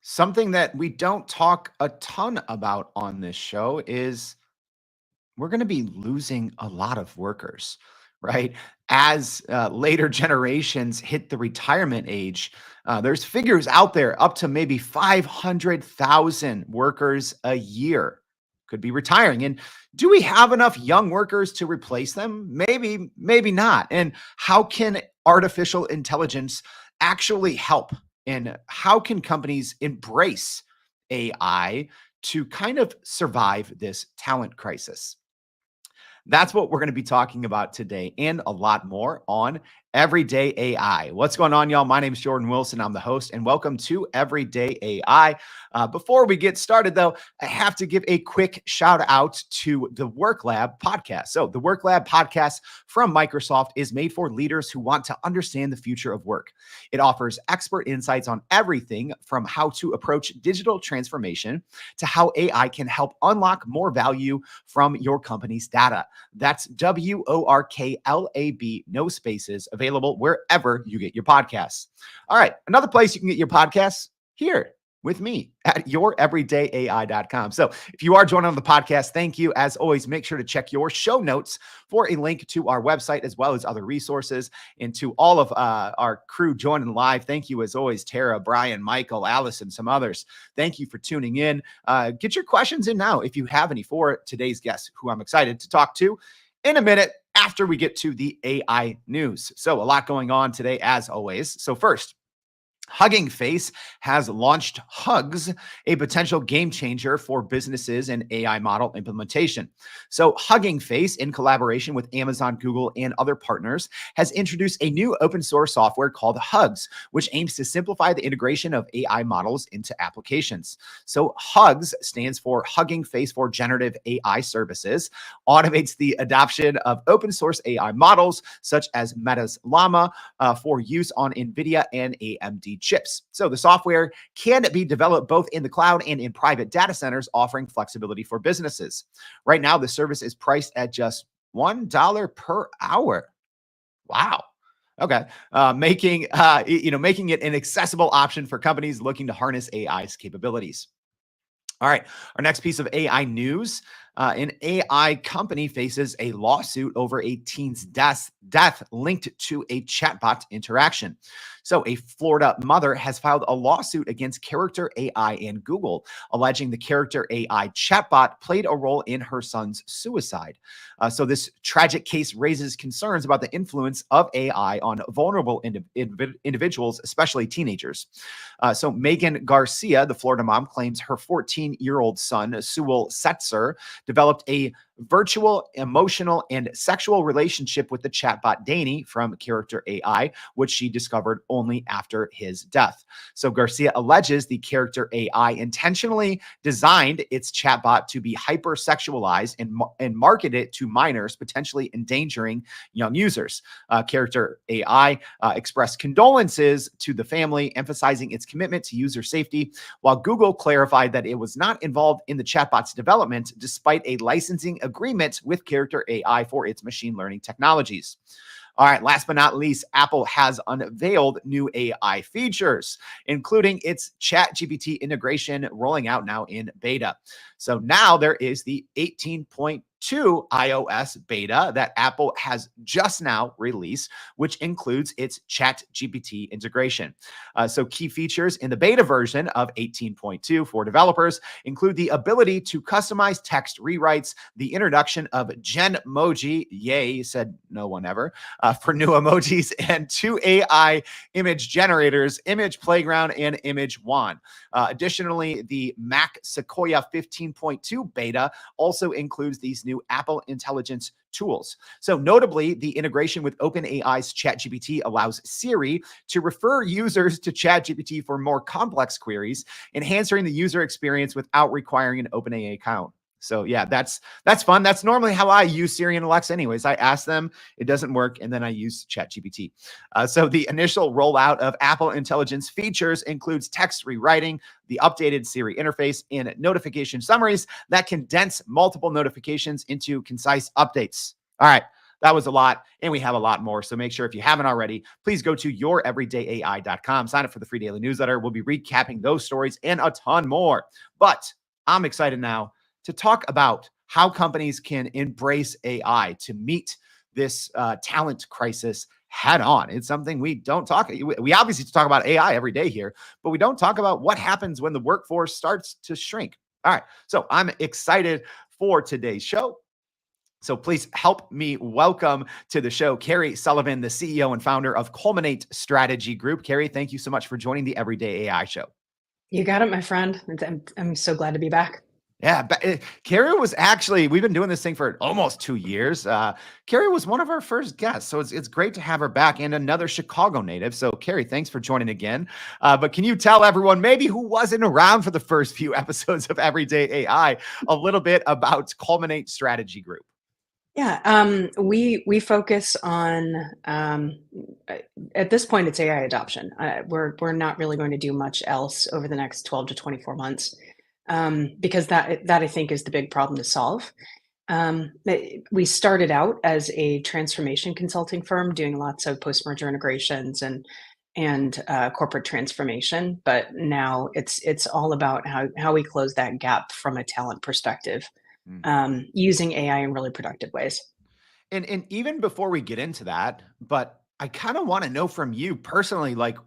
Something that we don't talk a ton about on this show is we're going to be losing a lot of workers, right? As later generations hit the retirement age, there's figures out there up to maybe 500,000 workers a year could be retiring. And do we have enough young workers to replace them? Maybe, maybe not. And how can artificial intelligence actually help? And how can companies embrace AI to kind of survive this talent crisis? That's what we're going to be talking about today and a lot more on Everyday AI. What's going on, y'all? My name is Jordan Wilson. I'm the host, and welcome to Everyday AI. Before we get started, though, I have to give a quick shout out to the Work Lab podcast. So, the Work Lab podcast from Microsoft is made for leaders who want to understand the future of work. It offers expert insights on everything from how to approach digital transformation to how AI can help unlock more value from your company's data. That's WORKLAB, no spaces, available wherever you get your podcasts. All right, another place you can get your podcasts here with me at youreverydayai.com. So if you are joining on the podcast, thank you. As always, make sure to check your show notes for a link to our website as well as other resources. And to all of our crew joining live, thank you as always, Tara, Brian, Michael, Allison, some others. Thank you for tuning in. Get your questions in now if you have any for today's guest, who I'm excited to talk to in a minute after we get to the AI news. So a lot going on today, as always. So first, Hugging Face has launched Hugs, a potential game changer for businesses and AI model implementation. So Hugging Face, in collaboration with Amazon, Google, and other partners, has introduced a new open source software called Hugs, which aims to simplify the integration of AI models into applications. So Hugs stands for Hugging Face for Generative AI Services, automates the adoption of open source AI models, such as Meta's Llama, for use on NVIDIA and AMD chips. So the software can be developed both in the cloud and in private data centers, offering flexibility for businesses. Right now, the service is priced at just $1 per hour. Wow. Okay, making it an accessible option for companies looking to harness AI's capabilities. All right, our next piece of AI news. An AI company faces a lawsuit over a teen's death linked to a chatbot interaction. So a Florida mother has filed a lawsuit against Character AI and Google, alleging the Character AI chatbot played a role in her son's suicide. So this tragic case raises concerns about the influence of AI on vulnerable individuals, especially teenagers. So Megan Garcia, the Florida mom, claims her 14-year-old son, Sewell Setzer, developed a virtual, emotional, and sexual relationship with the chatbot Danny from Character AI, which she discovered only after his death. So Garcia alleges the Character AI intentionally designed its chatbot to be hypersexualized and market it to minors, potentially endangering young users. Character AI expressed condolences to the family, emphasizing its commitment to user safety, while Google clarified that it was not involved in the chatbot's development, despite a licensing agreement with Character AI for its machine learning technologies. All right, last but not least, Apple has unveiled new AI features, including its ChatGPT integration rolling out now in beta. So now there is the 18.2 iOS beta that Apple has just now released, which includes its ChatGPT integration. So key features in the beta version of 18.2 for developers include the ability to customize text rewrites, the introduction of Genmoji, yay, said no one ever, for new emojis, and two AI image generators, Image Playground and Image Wand. Additionally, the Mac Sequoia 15.2 beta also includes these new Apple Intelligence tools. So notably, the integration with OpenAI's ChatGPT allows Siri to refer users to ChatGPT for more complex queries, enhancing the user experience without requiring an OpenAI account. So yeah, that's fun. That's normally how I use Siri and Alexa anyways. I ask them, it doesn't work, and then I use ChatGPT. So the initial rollout of Apple Intelligence features includes text rewriting, the updated Siri interface, and notification summaries that condense multiple notifications into concise updates. All right, that was a lot, and we have a lot more. So make sure, if you haven't already, please go to youreverydayai.com, sign up for the free daily newsletter. We'll be recapping those stories and a ton more. But I'm excited now to talk about how companies can embrace AI to meet this talent crisis head on. It's something we don't talk. We obviously talk about AI every day here, but we don't talk about what happens when the workforce starts to shrink. All right. So I'm excited for today's show. So please help me welcome to the show Karrie Sullivan, the CEO and founder of Culminate Strategy Group. Karrie, thank you so much for joining the Everyday AI Show. You got it, my friend. I'm so glad to be back. Yeah, Karrie was actually, we've been doing this thing for almost 2 years. Karrie was one of our first guests, so it's great to have her back, and another Chicago native. So Karrie, thanks for joining again. But can you tell everyone, maybe who wasn't around for the first few episodes of Everyday AI, a little bit about Culminate Strategy Group? Yeah, we focus on at this point it's AI adoption. We're not really going to do much else over the next 12 to 24 months because that I think is the big problem to solve. We started out as a transformation consulting firm doing lots of post-merger integrations and corporate transformation, but now it's all about how we close that gap from a talent perspective, using AI in really productive ways. And even before we get into that, but I kind of want to know from you personally, like,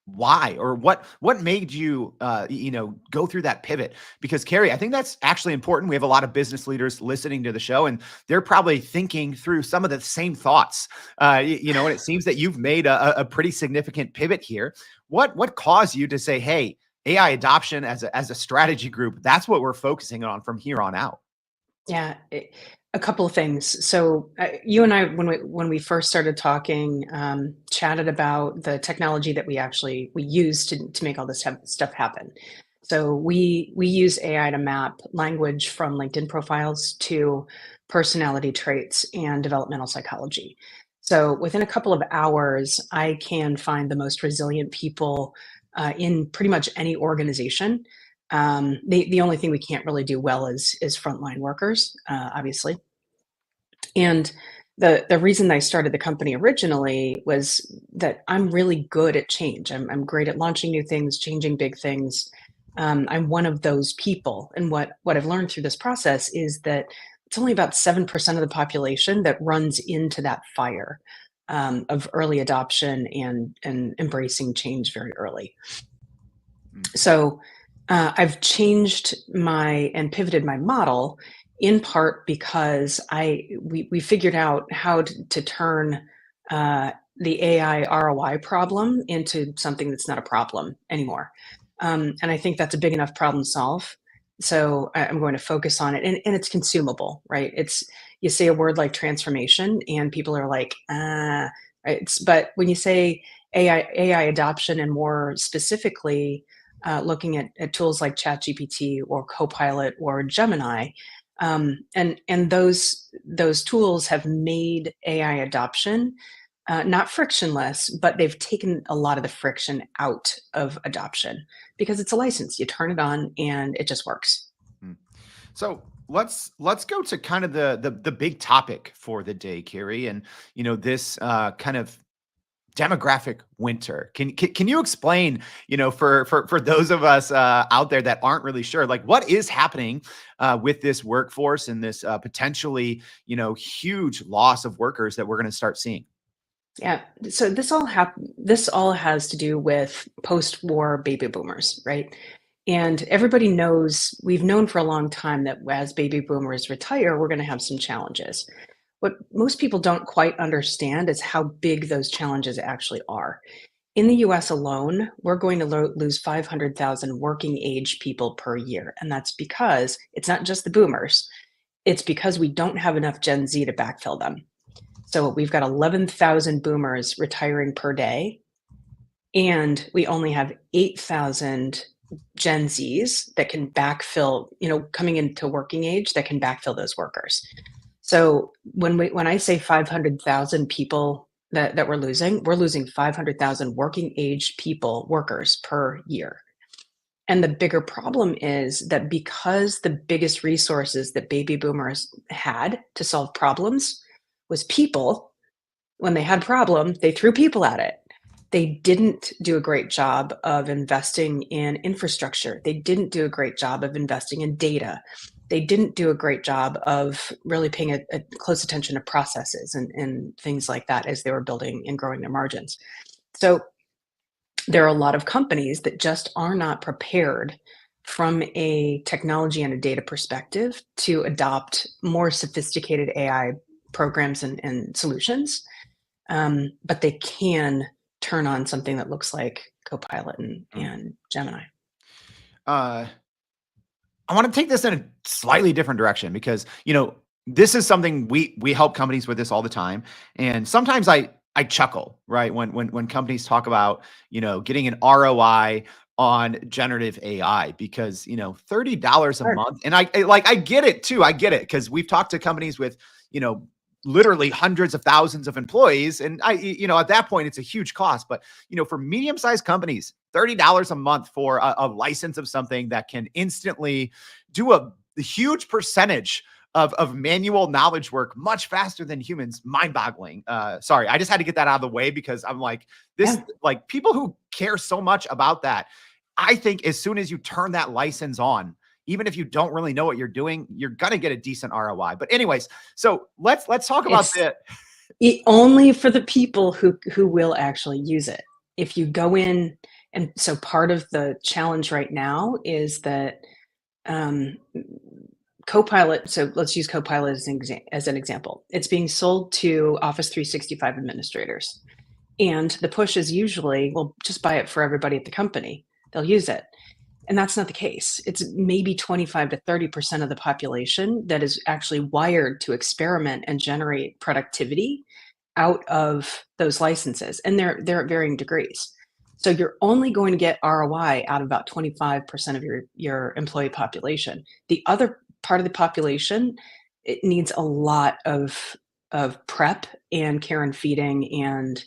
why or what made you go through that pivot? Because Karrie, I think that's actually important. We have a lot of business leaders listening to the show, and they're probably thinking through some of the same thoughts. And it seems that you've made a pretty significant pivot here. What caused you to say, hey, AI adoption as a strategy group, that's what we're focusing on from here on out? Yeah, a couple of things. So you and I, when we first started talking, chatted about the technology that we use to make all this stuff happen. So we use AI to map language from LinkedIn profiles to personality traits and developmental psychology. So within a couple of hours, I can find the most resilient people in pretty much any organization. The only thing we can't really do well is frontline workers, obviously. And the reason I started the company originally was that I'm really good at change. I'm great at launching new things, changing big things. I'm one of those people. And what I've learned through this process is that it's only about 7% of the population that runs into that fire of early adoption and embracing change very early. So I've changed and pivoted my model in part because we figured out how to turn the AI ROI problem into something that's not a problem anymore. And I think that's a big enough problem to solve. So I'm going to focus on it, and it's consumable, right? You say a word like transformation, and people are like, but when you say AI adoption, and more specifically, looking at tools like ChatGPT or Copilot or Gemini, and those tools have made AI adoption not frictionless, but they've taken a lot of the friction out of adoption because it's a license. You turn it on and it just works. So let's go to kind of the big topic for the day, Karrie, and this kind of demographic winter. Can you explain, for those of us out there that aren't really sure, like, what is happening with this workforce and this potentially, huge loss of workers that we're going to start seeing? Yeah. So this all has to do with post-war baby boomers, right? And everybody knows, we've known for a long time that as baby boomers retire, we're going to have some challenges. What most people don't quite understand is how big those challenges actually are. In the US alone, we're going to lose 500,000 working age people per year. And that's because it's not just the boomers, it's because we don't have enough Gen Z to backfill them. So we've got 11,000 boomers retiring per day, and we only have 8,000 Gen Zs that can backfill, coming into working age, that can backfill those workers. So when I say 500,000 people that we're losing 500,000 working age workers per year. And the bigger problem is that because the biggest resources that baby boomers had to solve problems was people. When they had a problem, they threw people at it. They didn't do a great job of investing in infrastructure. They didn't do a great job of investing in data. They didn't do a great job of really paying a close attention to processes and things like that as they were building and growing their margins. So there are a lot of companies that just are not prepared from a technology and a data perspective to adopt more sophisticated AI programs and solutions. But they can turn on something that looks like Copilot and Gemini. I want to take this in a slightly different direction because, this is something we help companies with this all the time. And sometimes I chuckle, right? When companies talk about, getting an ROI on generative AI because, $30 a Sure. month. And I get it too. I get it because we've talked to companies with, literally hundreds of thousands of employees. And at that point, it's a huge cost. But, for medium-sized companies, $30 a month for a license of something that can instantly do a huge percentage of manual knowledge work much faster than humans, mind-boggling. Sorry, I just had to get that out of the way because I'm like, like people who care so much about that, I think as soon as you turn that license on, even if you don't really know what you're doing, you're going to get a decent ROI. But anyways, so let's talk about that. Only for the people who will actually use it. If you go in, and so part of the challenge right now is that Copilot, so let's use Copilot as an example. It's being sold to Office 365 administrators. And the push is usually, well, just buy it for everybody at the company. They'll use it. And that's not the case. It's maybe 25 to 30% of the population that is actually wired to experiment and generate productivity out of those licenses. And they're at varying degrees. So you're only going to get ROI out of about 25% of your employee population. The other part of the population, it needs a lot of prep and care and feeding and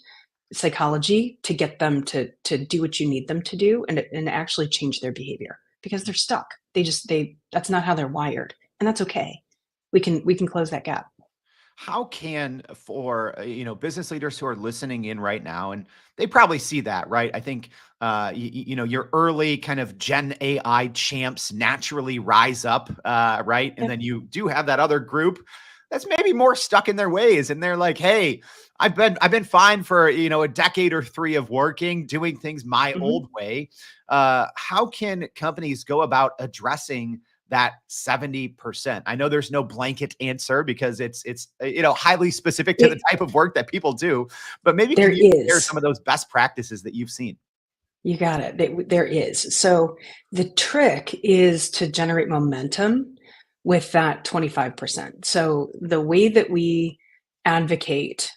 psychology to get them to do what you need them to do and actually change their behavior because they're stuck. That's not how they're wired, and that's okay. We can close that gap. How can for business leaders who are listening in right now, and they probably see that, right? I think your early kind of Gen AI champs naturally rise up, right? And then you do have that other group that's maybe more stuck in their ways, and they're like, "Hey, I've been fine for a decade or three of working, doing things my old way." How can companies go about addressing that 70%? I know there's no blanket answer because it's highly specific to the type of work that people do, but maybe can you share some of those best practices that you've seen? You got it. There is. So the trick is to generate momentum with that 25%. So the way that we advocate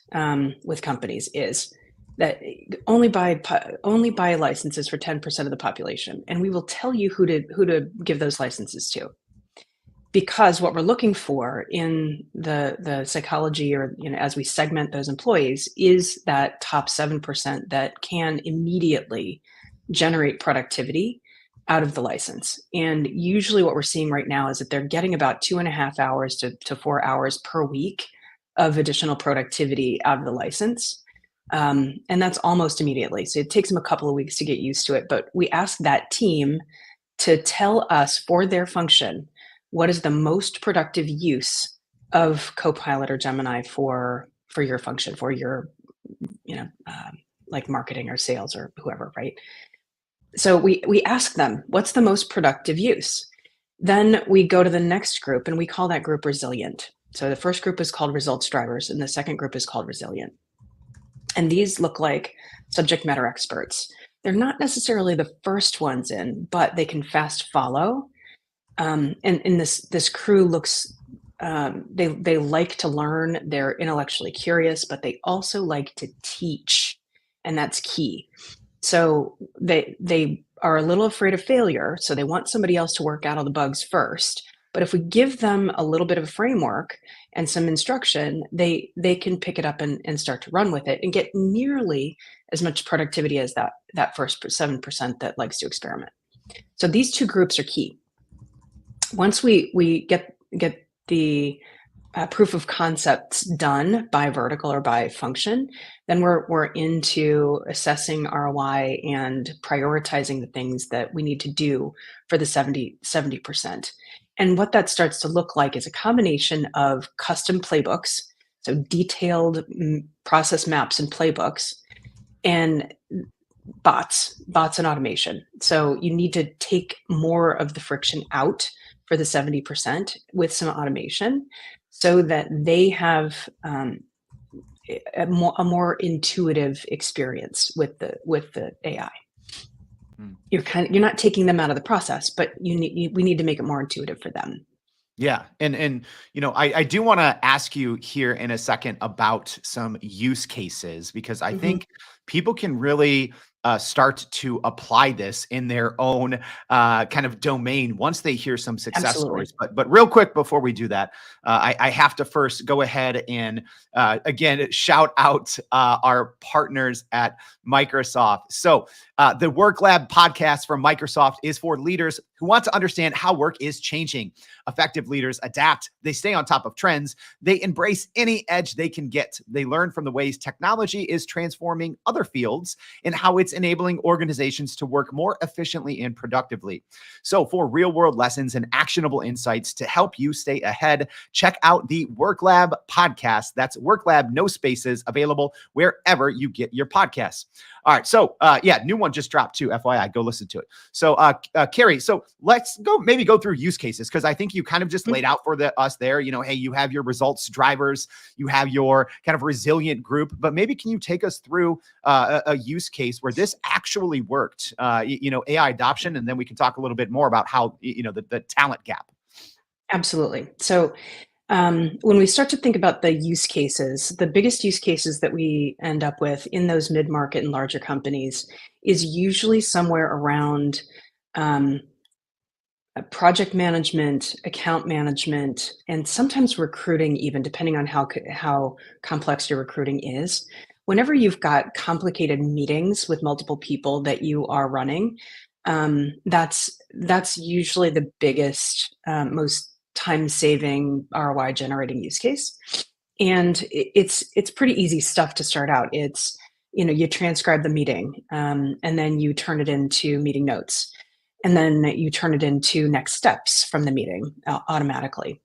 with companies is that only buy licenses for 10% of the population, and we will tell you who to give those licenses to. Because what we're looking for in the psychology, or as we segment those employees, is that top 7% that can immediately generate productivity out of the license. And usually what we're seeing right now is that they're getting about 2.5 hours to 4 hours per week of additional productivity out of the license. And that's almost immediately. So it takes them a couple of weeks to get used to it. But we ask that team to tell us for their function, what is the most productive use of Copilot or Gemini for your function, for your, like marketing or sales or whoever, right? So we ask them, what's the most productive use? Then we go to the next group and we call that group resilient. So the first group is called results drivers and the second group is called resilient. And these look like subject matter experts. They're not necessarily the first ones in, but they can fast follow. And this crew looks, they like to learn, they're intellectually curious, but they also like to teach. And that's key. So they are a little afraid of failure. So they want somebody else to work out all the bugs first. But if we give them a little bit of a framework and some instruction, they can pick it up and start to run with it and get nearly as much productivity as that first 7% that likes to experiment. So these two groups are key. Once we get the proof of concepts done by vertical or by function, then we're into assessing ROI and prioritizing the things that we need to do for the 70%. And what that starts to look like is a combination of custom playbooks, so detailed process maps and playbooks, and bots and automation. So you need to take more of the friction out for the 70% with some automation so that they have a more intuitive experience with the AI. Mm. You're not taking them out of the process, but we need to make it more intuitive for them. Yeah. And I do want to ask you here in a second about some use cases, because I Mhm. think people can really start to apply this in their own kind of domain once they hear some success Absolutely. stories. But real quick before we do that, I have to first go ahead and again shout out our partners at Microsoft. So the Work Lab podcast from Microsoft is for leaders who want to understand how work is changing. Effective leaders adapt. They stay on top of trends. They embrace any edge they can get. They learn from the ways technology is transforming other fields and how it's enabling organizations to work more efficiently and productively. So for real world lessons and actionable insights to help you stay ahead, check out the Work Lab podcast. That's Work Lab, no spaces, available wherever you get your podcasts. All right. So new one just dropped too. FYI, go listen to it. So Karrie, so let's go through use cases, because I think you kind of just laid out for us there, hey, you have your results drivers, you have your kind of resilient group, but maybe can you take us through a use case where this actually worked, AI adoption, and then we can talk a little bit more about how, the talent gap. Absolutely. So when we start to think about the use cases, the biggest use cases that we end up with in those mid-market and larger companies is usually somewhere around um, project management, account management, and sometimes recruiting, even depending on how complex your recruiting is. Whenever you've got complicated meetings with multiple people that you are running, that's usually the biggest, most time-saving ROI generating use case. And it's pretty easy stuff to start out. It's you transcribe the meeting, and then you turn it into meeting notes, and then you turn it into next steps from the meeting automatically.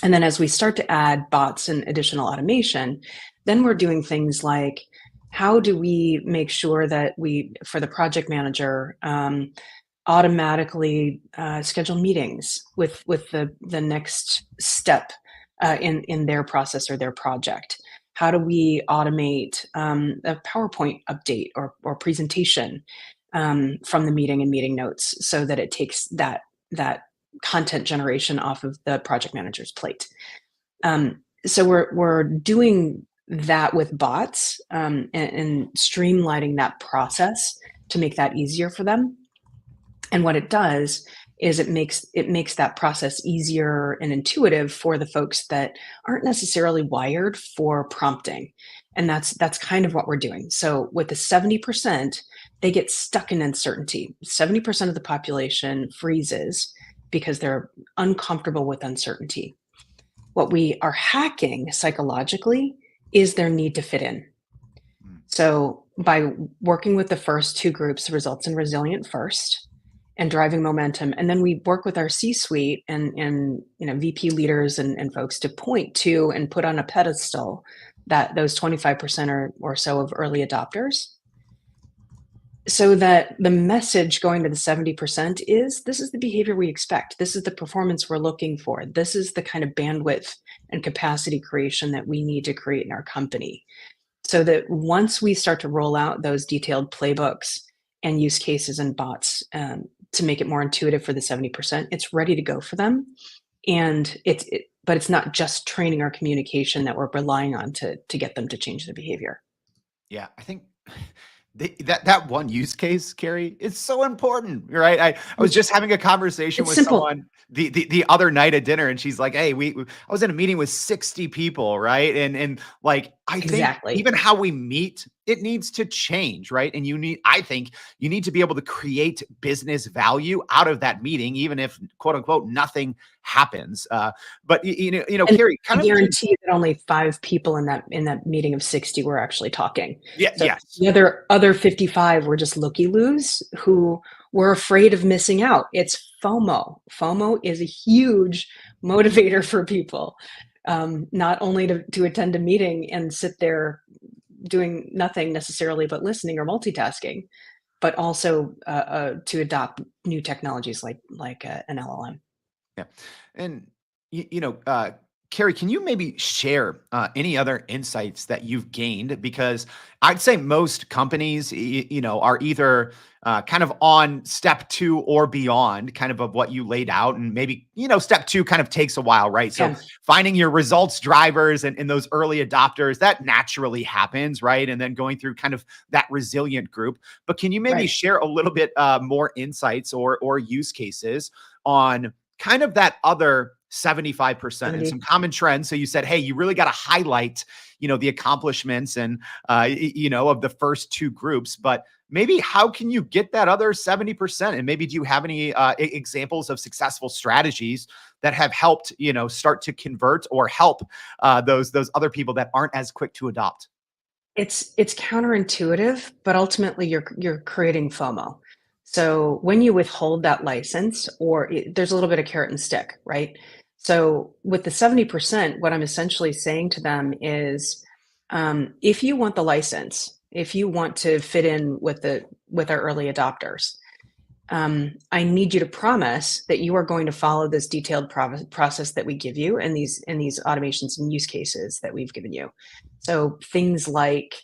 And then as we start to add bots and additional automation, then we're doing things like, how do we make sure that we, for the project manager, automatically schedule meetings with the next step in their process or their project? How do we automate a PowerPoint update or presentation from the meeting and meeting notes, so that it takes that content generation off of the project manager's plate? So we're doing that with bots, and streamlining that process to make that easier for them. And what it does is it makes that process easier and intuitive for the folks that aren't necessarily wired for prompting. And that's kind of what we're doing. So with the 70%, they get stuck in uncertainty. 70% of the population freezes because they're uncomfortable with uncertainty. What we are hacking psychologically is their need to fit in. Mm. So by working with the first two groups, the results in resilient first, and driving momentum, and then we work with our C-suite and VP leaders and folks to point to and put on a pedestal that those 25% or so of early adopters, so that the message going to the 70% is, this is the behavior we expect. This is the performance we're looking for. This is the kind of bandwidth and capacity creation that we need to create in our company. So that once we start to roll out those detailed playbooks and use cases and bots, to make it more intuitive for the 70%, it's ready to go for them. And but it's not just training our communication that we're relying on to get them to change the behavior. Yeah, I think that one use case, Karrie, is so important, right? I was just having a conversation It's with simple. someone the other night at dinner, and she's like, "Hey, I was in a meeting with 60 people, right? And like I think Exactly. even how we meet, it needs to change, right? And I think you need to be able to create business value out of that meeting, even if quote unquote nothing happens. But And Carrie, I kind of to, guarantee you that only 5 people in that meeting of 60 were actually talking. yeah, So yes. the other 55 were just looky-loos who were afraid of missing out. It's FOMO. FOMO is a huge motivator for people, not only to attend a meeting and sit there doing nothing necessarily but listening or multitasking, but also to adopt new technologies like an LLM. Yeah. And, Carrie, can you maybe share any other insights that you've gained? Because I'd say most companies, are either kind of on step two or beyond kind of what you laid out. And maybe, step two kind of takes a while, right? So Yeah, finding your results drivers and those early adopters, that naturally happens, right? And then going through kind of that resilient group. But can you maybe right. share a little bit more insights or use cases on kind of that other 75% and 70. some common trends? So you said, hey, you really got to highlight, the accomplishments and, of the first two groups, but maybe how can you get that other 70%? And maybe do you have any examples of successful strategies that have helped, start to convert or help those other people that aren't as quick to adopt? It's counterintuitive, but ultimately you're creating FOMO. So when you withhold that license, there's a little bit of carrot and stick, right? So with the 70%, what I'm essentially saying to them is, if you want the license, if you want to fit in with our early adopters, I need you to promise that you are going to follow this detailed process that we give you, and these automations and use cases that we've given you. So things like,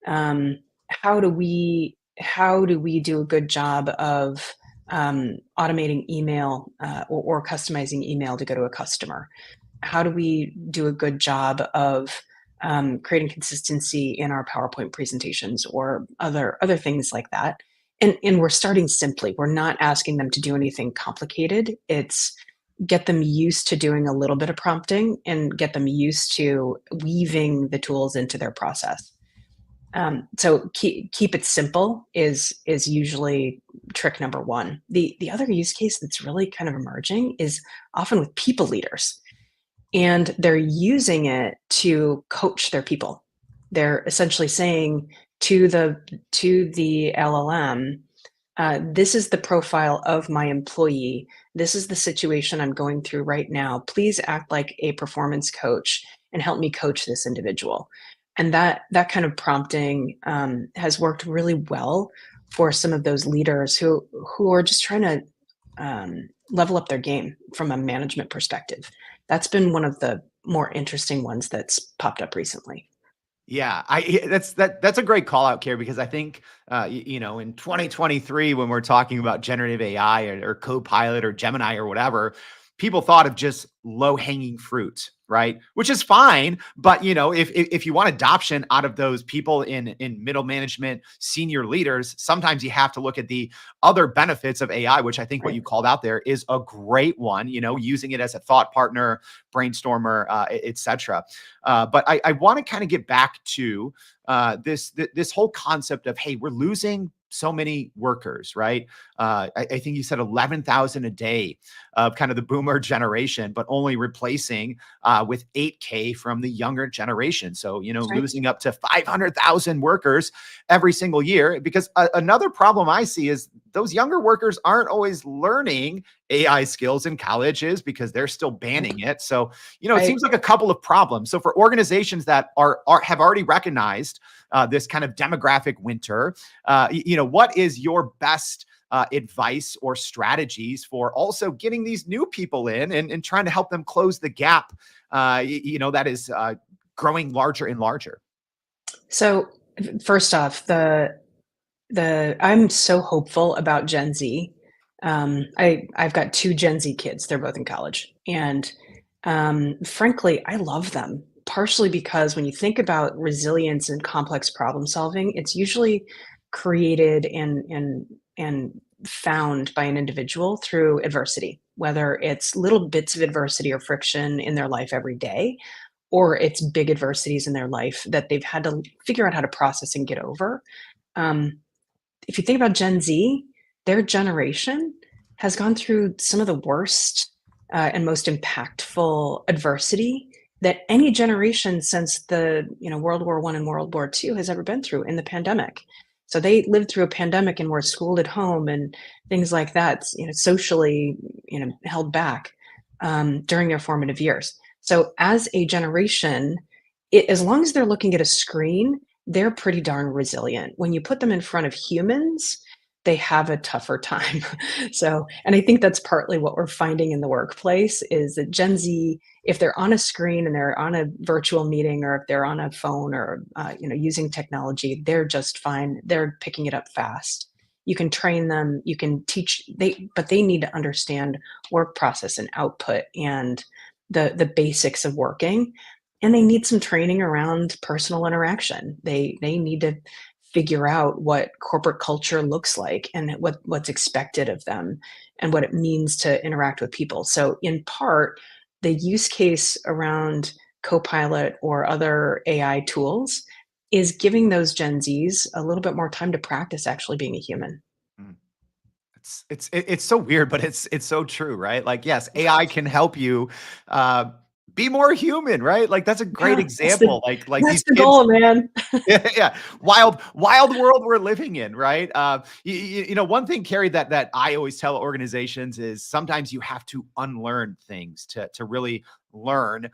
um, how do we do a good job of automating email, or customizing email to go to a customer? How do we do a good job of creating consistency in our PowerPoint presentations or other things like that? And we're starting simply. We're not asking them to do anything complicated. It's get them used to doing a little bit of prompting and get them used to weaving the tools into their process. So keep it simple is usually trick number one. The other use case that's really kind of emerging is often with people leaders, and they're using it to coach their people. They're essentially saying to the LLM, this is the profile of my employee. This is the situation I'm going through right now. Please act like a performance coach and help me coach this individual. And that kind of prompting has worked really well for some of those leaders who are just trying to level up their game from a management perspective. That's been one of the more interesting ones that's popped up recently. Yeah, that's a great call out, Care, because I think in 2023 when we're talking about generative AI or Copilot or Gemini or whatever, people thought of just low hanging fruit, right? Which is fine, but if you want adoption out of those people in middle management, senior leaders, sometimes you have to look at the other benefits of AI, which I think what Right. you called out there is a great one. Using it as a thought partner, brainstormer, etc. But I want to kind of get back to this whole concept of, hey, we're losing so many workers, right? I think you said 11,000 a day of kind of the boomer generation, but only replacing with 8K from the younger generation. So, Right. losing up to 500,000 workers every single year. Because another problem I see is those younger workers aren't always learning AI skills in colleges because they're still banning it. So, it Right. seems like a couple of problems. So for organizations that have already recognized this kind of demographic winter, what is your best advice or strategies for also getting these new people in and trying to help them close the gap, that is growing larger and larger? So first off, the I'm so hopeful about Gen Z. I've got 2 Gen Z kids. They're both in college, and frankly, I love them. Partially because when you think about resilience and complex problem solving, it's usually created and found by an individual through adversity, whether it's little bits of adversity or friction in their life every day, or it's big adversities in their life that they've had to figure out how to process and get over. Um, if you think about Gen Z, their generation has gone through some of the worst and most impactful adversity that any generation since the World War I and World War II has ever been through in the pandemic. So they lived through a pandemic and were schooled at home and things like that, socially, held back during their formative years. So as a generation, as long as they're looking at a screen, they're pretty darn resilient. When you put them in front of humans, they have a tougher time. So, and I think that's partly what we're finding in the workplace is that Gen Z, if they're on a screen and they're on a virtual meeting, or if they're on a phone, or using technology, they're just fine. They're picking it up fast. You can train them, you can teach, but they need to understand work process and output and the basics of working. And they need some training around personal interaction. They need to figure out what corporate culture looks like and what's expected of them and what it means to interact with people. So in part, the use case around Copilot or other AI tools is giving those Gen Zs a little bit more time to practice actually being a human. Mm. It's so weird, but it's so true, right? Like, yes, AI can help you be more human, right? Like that's a great Yeah, example. Like that's these the kids. goal, man. Yeah, yeah. Wild world we're living in, right? One thing, Carrie, that I always tell organizations is sometimes you have to unlearn things to really learn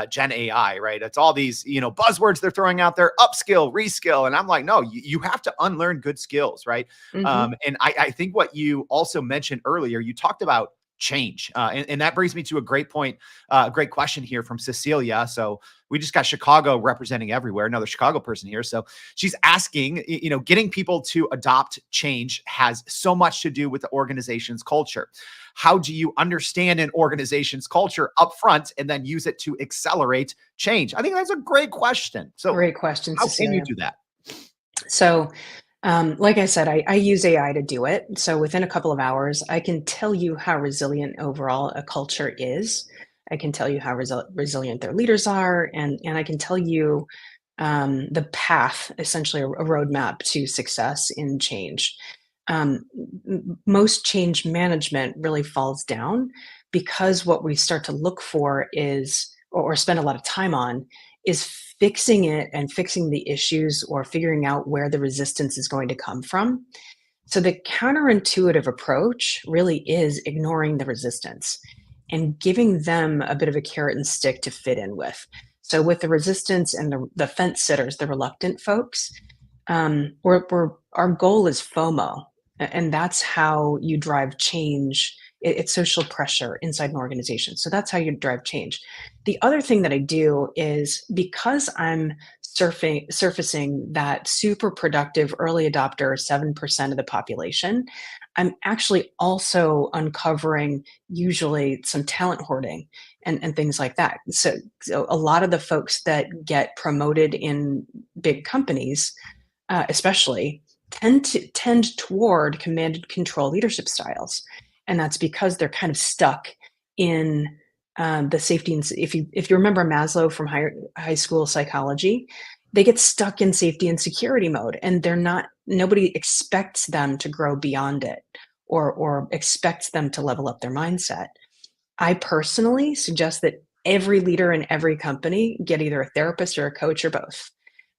Gen AI, right? It's all these, buzzwords they're throwing out there, upskill, reskill. And I'm like, no, you have to unlearn good skills, right? Mhm. And I think what you also mentioned earlier, you talked about change. And that brings me to a great point, great question here from Cecilia. So we just got Chicago representing everywhere, another Chicago person here. So she's asking, getting people to adopt change has so much to do with the organization's culture. How do you understand an organization's culture up front and then use it to accelerate change? I think that's a great question. So Great question, how can you Cecilia. do that? So, like I said, I use AI to do it. So within a couple of hours, I can tell you how resilient overall a culture is. I can tell you how resilient their leaders are, and I can tell you the path, essentially a roadmap to success in change. Most change management really falls down because what we start to look for is, or spend a lot of time on, is fixing it and fixing the issues or figuring out where the resistance is going to come from. So the counterintuitive approach really is ignoring the resistance and giving them a bit of a carrot and stick to fit in with. So with the resistance and the fence sitters, the reluctant folks, our goal is FOMO, and that's how you drive change. It's social pressure inside an organization. So that's how you drive change. The other thing that I do is, because I'm surfacing that super productive early adopter, 7% of the population, I'm actually also uncovering usually some talent hoarding and things like that. So a lot of the folks that get promoted in big companies, especially, tend toward command and control leadership styles, and that's because they're kind of stuck in the safety. And if you remember Maslow from high school psychology, they get stuck in safety and security mode, and nobody expects them to grow beyond it, or expects them to level up their mindset. I personally suggest that every leader in every company get either a therapist or a coach or both,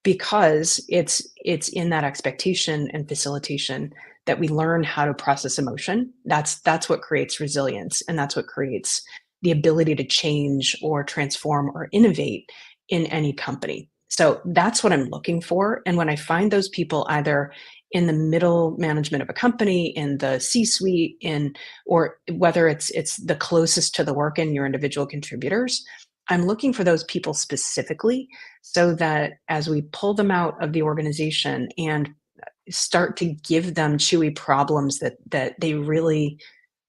because it's in that expectation and facilitation that we learn how to process emotion. That's what creates resilience, and that's what creates the ability to change or transform or innovate in any company. So that's what I'm looking for. And when I find those people either in the middle management of a company, in the C-suite, or whether it's the closest to the work in your individual contributors, I'm looking for those people specifically, so that as we pull them out of the organization and start to give them chewy problems that they really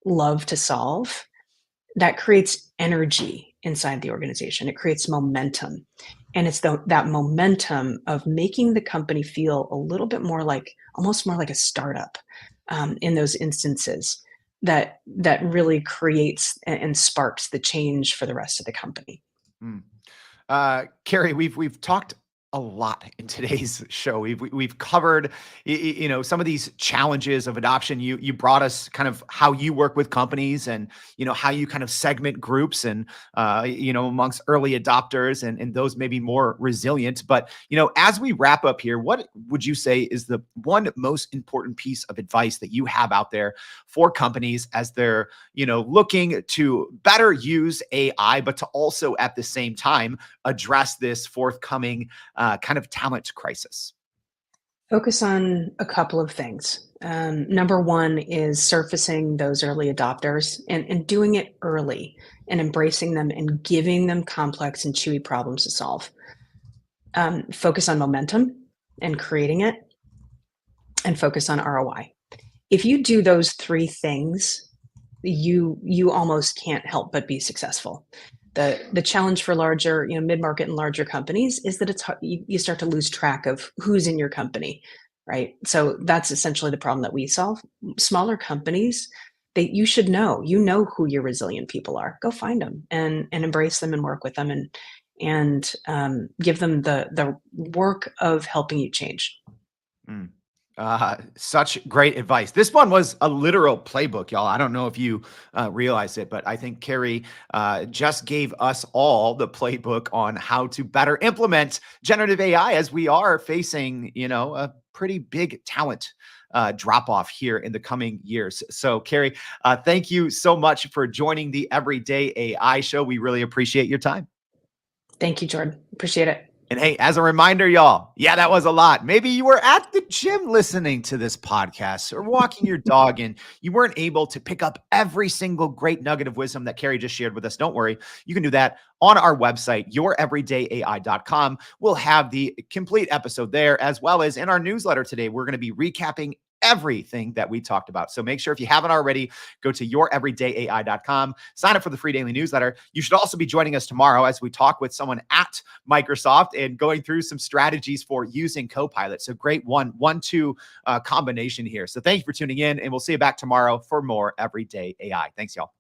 love to solve, that creates energy inside the organization. It creates momentum. And it's that momentum of making the company feel a little bit more like, almost more like a startup, in those instances, that really creates and sparks the change for the rest of the company. Mm. Carrie, we've talked a lot in today's show. We've covered some of these challenges of adoption. You brought us kind of how you work with companies, and how you kind of segment groups, and amongst early adopters and those maybe more resilient. But as we wrap up here, what would you say is the one most important piece of advice that you have out there for companies as they're looking to better use AI, but to also at the same time address this forthcoming kind of talent crisis? Focus on a couple of things. Number one is surfacing those early adopters and doing it early and embracing them and giving them complex and chewy problems to solve. Focus on momentum and creating it, and focus on ROI. If you do those three things, you almost can't help but be successful. The challenge for larger, mid-market and larger companies is that it's hard, you start to lose track of who's in your company, right? So that's essentially the problem that we solve. Smaller companies, you should know, who your resilient people are. Go find them and embrace them and work with them, and give them the work of helping you change. Mm. Such great advice. This one was a literal playbook, y'all. I don't know if you realize it, but I think Carrie just gave us all the playbook on how to better implement generative AI as we are facing, a pretty big talent drop off here in the coming years. So, Carrie, thank you so much for joining the Everyday AI Show. We really appreciate your time. Thank you, Jordan. Appreciate it. And hey, as a reminder, y'all, yeah, that was a lot. Maybe you were at the gym listening to this podcast or walking your dog and you weren't able to pick up every single great nugget of wisdom that Carrie just shared with us. Don't worry. You can do that on our website, youreverydayai.com. We'll have the complete episode there, as well as in our newsletter today. We're going to be recapping everything that we talked about. So make sure, if you haven't already, go to youreverydayai.com, sign up for the free daily newsletter. You should also be joining us tomorrow as we talk with someone at Microsoft and going through some strategies for using Copilot. So great one-two combination here. So thank you for tuning in, and we'll see you back tomorrow for more Everyday AI. Thanks, y'all.